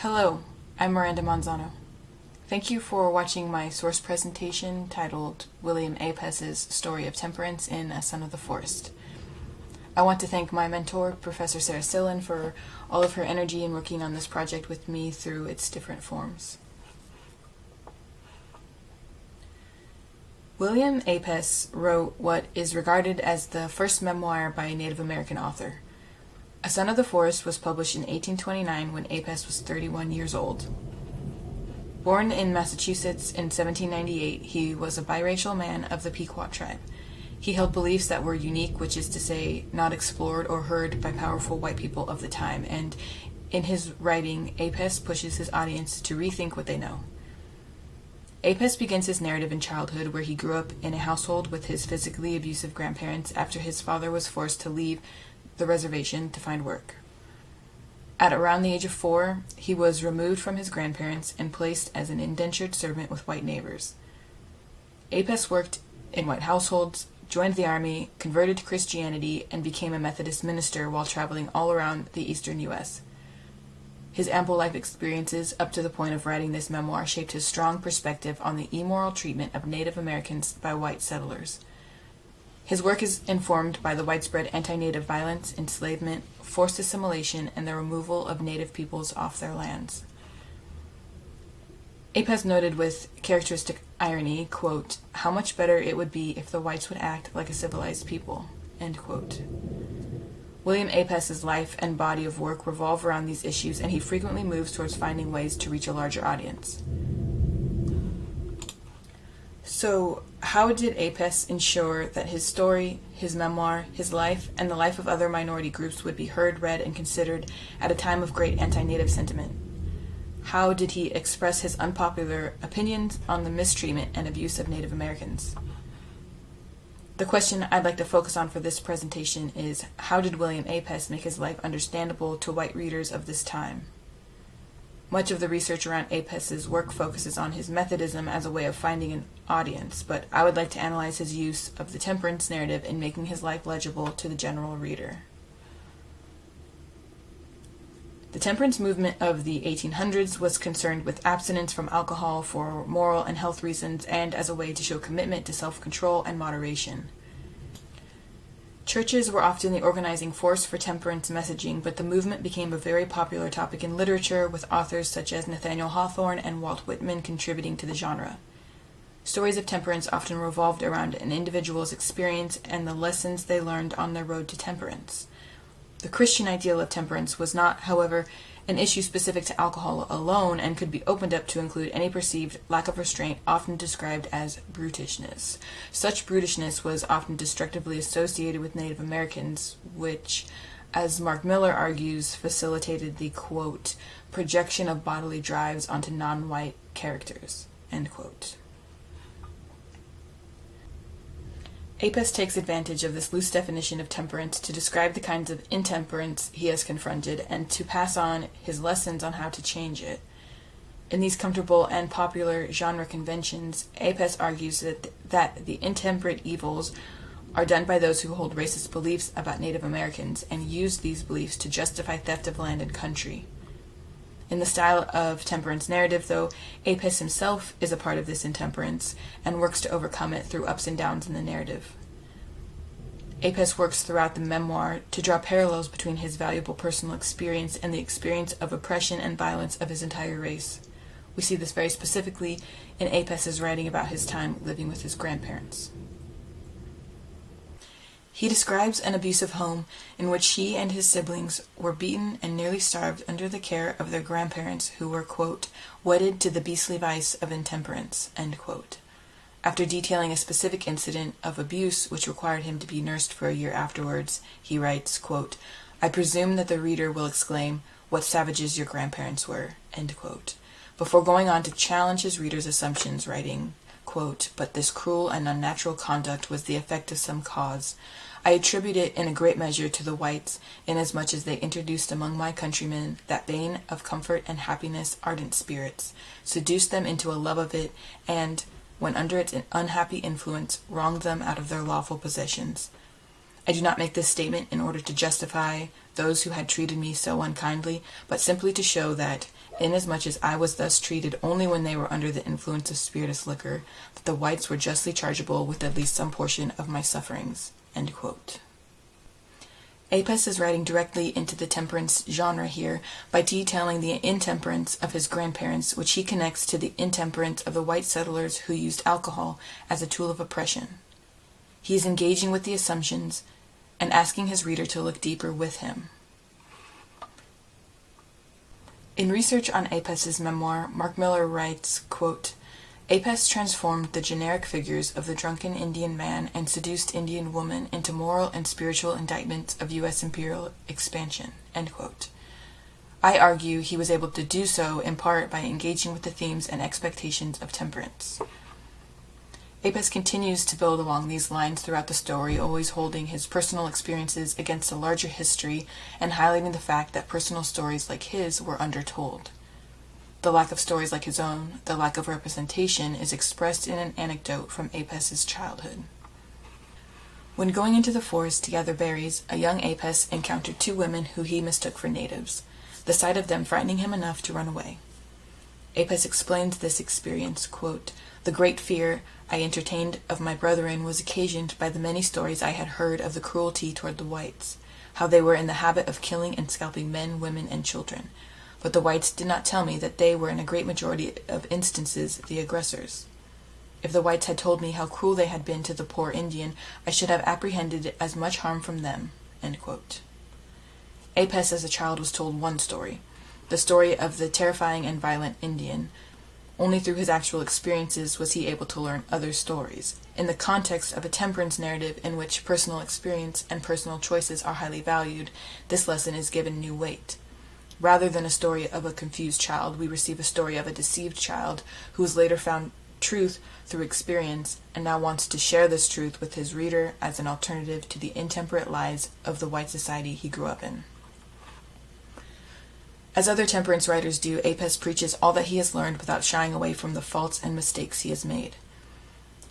Hello, I'm Miranda Manzano. Thank you for watching my source presentation titled William Apess's Story of Temperance in A Son of the Forest. I want to thank my mentor, Professor Sarah Sillin, for all of her energy in working on this project with me through its different forms. William Apess wrote what is regarded as the first memoir by a Native American author. A Son of the Forest was published in 1829 when Apess was 31 years old. Born in Massachusetts in 1798, he was a biracial man of the Pequot tribe. He held beliefs that were unique, which is to say, not explored or heard by powerful white people of the time, and in his writing, Apess pushes his audience to rethink what they know. Apess begins his narrative in childhood, where he grew up in a household with his physically abusive grandparents after his father was forced to leave the reservation to find work. At around the age of 4, he was removed from his grandparents and placed as an indentured servant with white neighbors. Apess worked in white households, joined the army, converted to Christianity, and became a Methodist minister while traveling all around the eastern U.S. His ample life experiences up to the point of writing this memoir shaped his strong perspective on the immoral treatment of Native Americans by white settlers. His work is informed by the widespread anti-Native violence, enslavement, forced assimilation, and the removal of Native peoples off their lands. Apess noted with characteristic irony, quote, "How much better it would be if the whites would act like a civilized people," end quote. William Apess's life and body of work revolve around these issues, and he frequently moves towards finding ways to reach a larger audience. So, how did Apess ensure that his story, his memoir, his life, and the life of other minority groups would be heard, read, and considered at a time of great anti-Native sentiment? How did he express his unpopular opinions on the mistreatment and abuse of Native Americans? The question I'd like to focus on for this presentation is, how did William Apess make his life understandable to white readers of this time? Much of the research around Apess's work focuses on his Methodism as a way of finding an audience, but I would like to analyze his use of the temperance narrative in making his life legible to the general reader. The temperance movement of the 1800s was concerned with abstinence from alcohol for moral and health reasons and as a way to show commitment to self-control and moderation. Churches were often the organizing force for temperance messaging, but the movement became a very popular topic in literature, with authors such as Nathaniel Hawthorne and Walt Whitman contributing to the genre. Stories of temperance often revolved around an individual's experience and the lessons they learned on their road to temperance. The Christian ideal of temperance was not, however, an issue specific to alcohol alone and could be opened up to include any perceived lack of restraint, often described as brutishness. Such brutishness was often destructively associated with Native Americans, which, as Mark Miller argues, facilitated the, quote, projection of bodily drives onto non-white characters, end quote. Apess takes advantage of this loose definition of temperance to describe the kinds of intemperance he has confronted and to pass on his lessons on how to change it. In these comfortable and popular genre conventions, Apess argues that the intemperate evils are done by those who hold racist beliefs about Native Americans and use these beliefs to justify theft of land and country. In the style of temperance narrative, though, Apess himself is a part of this intemperance and works to overcome it through ups and downs in the narrative. Apess works throughout the memoir to draw parallels between his valuable personal experience and the experience of oppression and violence of his entire race. We see this very specifically in Apess's writing about his time living with his grandparents. He describes an abusive home in which he and his siblings were beaten and nearly starved under the care of their grandparents who were, quote, wedded to the beastly vice of intemperance, end quote. After detailing a specific incident of abuse which required him to be nursed for a year afterwards, he writes, quote, I presume that the reader will exclaim, what savages your grandparents were, end quote, before going on to challenge his reader's assumptions, writing, quote, but this cruel and unnatural conduct was the effect of some cause. I attribute it in a great measure to the whites, inasmuch as they introduced among my countrymen that bane of comfort and happiness, ardent spirits, seduced them into a love of it, and, when under its unhappy influence, wronged them out of their lawful possessions. I do not make this statement in order to justify those who had treated me so unkindly, but simply to show that, inasmuch as I was thus treated only when they were under the influence of spirituous liquor, that the whites were justly chargeable with at least some portion of my sufferings." End quote. Apess is writing directly into the temperance genre here by detailing the intemperance of his grandparents, which he connects to the intemperance of the white settlers who used alcohol as a tool of oppression. He is engaging with the assumptions and asking his reader to look deeper with him. In research on Apess's memoir, Mark Miller writes, quote, "Apess transformed the generic figures of the drunken Indian man and seduced Indian woman into moral and spiritual indictments of U.S. imperial expansion." End quote. I argue he was able to do so in part by engaging with the themes and expectations of temperance. Apess continues to build along these lines throughout the story, always holding his personal experiences against a larger history and highlighting the fact that personal stories like his were undertold. The lack of stories like his own, the lack of representation, is expressed in an anecdote from Apess's childhood. When going into the forest to gather berries, a young Apess encountered two women who he mistook for natives, the sight of them frightening him enough to run away. Apess explains this experience, quote, "The great fear I entertained of my brethren was occasioned by the many stories I had heard of the cruelty toward the whites, how they were in the habit of killing and scalping men, women, and children. But the whites did not tell me that they were in a great majority of instances the aggressors. If the whites had told me how cruel they had been to the poor Indian, I should have apprehended as much harm from them." End quote. Apess as a child was told one story, the story of the terrifying and violent Indian. Only through his actual experiences was he able to learn other stories. In the context of a temperance narrative in which personal experience and personal choices are highly valued, this lesson is given new weight. Rather than a story of a confused child, we receive a story of a deceived child who has later found truth through experience and now wants to share this truth with his reader as an alternative to the intemperate lies of the white society he grew up in. As other temperance writers do, Apess preaches all that he has learned without shying away from the faults and mistakes he has made.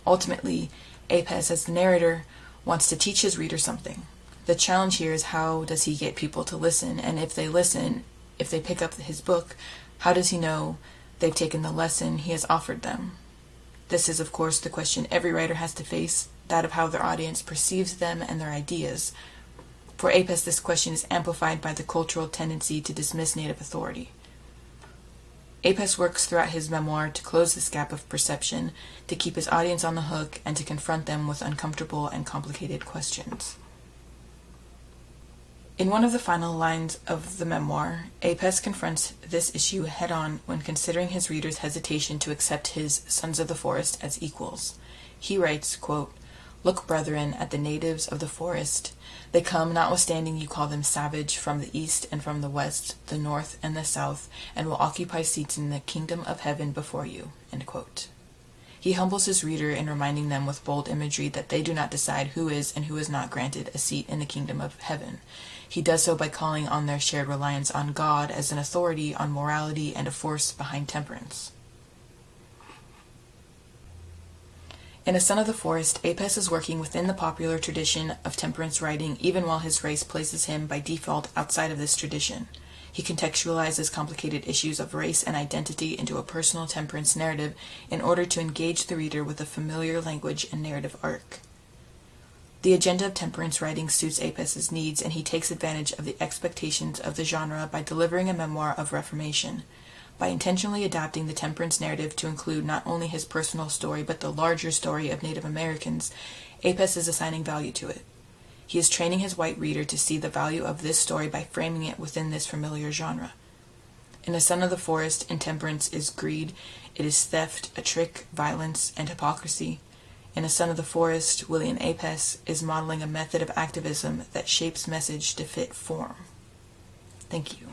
Ultimately, Apess, as the narrator, wants to teach his reader something. The challenge here is, how does he get people to listen? And if they listen, if they pick up his book, how does he know they've taken the lesson he has offered them? This is, of course, the question every writer has to face, that of how their audience perceives them and their ideas. For Apess, this question is amplified by the cultural tendency to dismiss native authority. Apess works throughout his memoir to close this gap of perception, to keep his audience on the hook, and to confront them with uncomfortable and complicated questions. In one of the final lines of the memoir, Apess confronts this issue head-on when considering his readers' hesitation to accept his sons of the forest as equals. He writes, quote, "Look, brethren, at the natives of the forest. They come, notwithstanding you call them savage, from the east and from the west, the north and the south, and will occupy seats in the kingdom of heaven before you." End quote. He humbles his reader in reminding them with bold imagery that they do not decide who is and who is not granted a seat in the kingdom of heaven. He does so by calling on their shared reliance on God as an authority on morality and a force behind temperance. In A Son of the Forest, Apess is working within the popular tradition of temperance writing, even while his race places him by default outside of this tradition. He contextualizes complicated issues of race and identity into a personal temperance narrative in order to engage the reader with a familiar language and narrative arc. The agenda of temperance writing suits Apess's needs, and he takes advantage of the expectations of the genre by delivering a memoir of reformation. By intentionally adapting the temperance narrative to include not only his personal story but the larger story of Native Americans, Apess is assigning value to it. He is training his white reader to see the value of this story by framing it within this familiar genre. In A Son of the Forest, intemperance is greed, it is theft, a trick, violence, and hypocrisy. In A Son of the Forest, William Apess is modeling a method of activism that shapes message to fit form. Thank you.